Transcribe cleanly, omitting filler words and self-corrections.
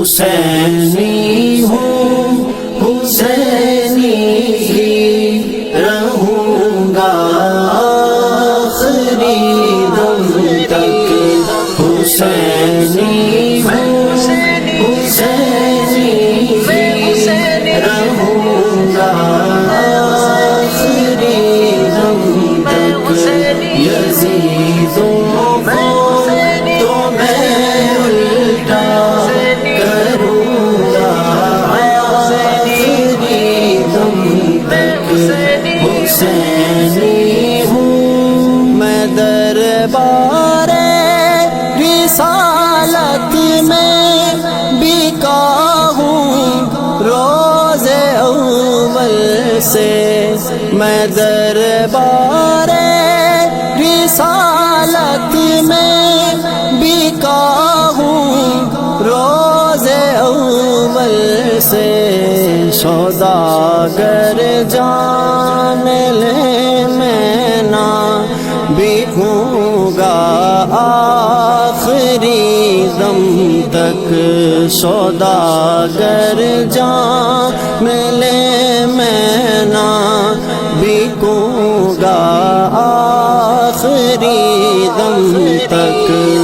حسینی ہوں حسینی ہی رہوں گا آخری دم تک، حسینی ہوں حسینی ہی رہوں گا آخری دم تک، یزیدوں تو میں الٹا کروں گا آخری دم تک، حسینی ہوں میں دربار رسالت میں بکا ہوں روز اول سے، میں دربار رسالت میں بکا ہوں روز اول سے، سوداگر جام لے میں نہ بکوں گا آخری دم تک، سوداگر جام لے میں نہ بکوں گا آخری دم تک۔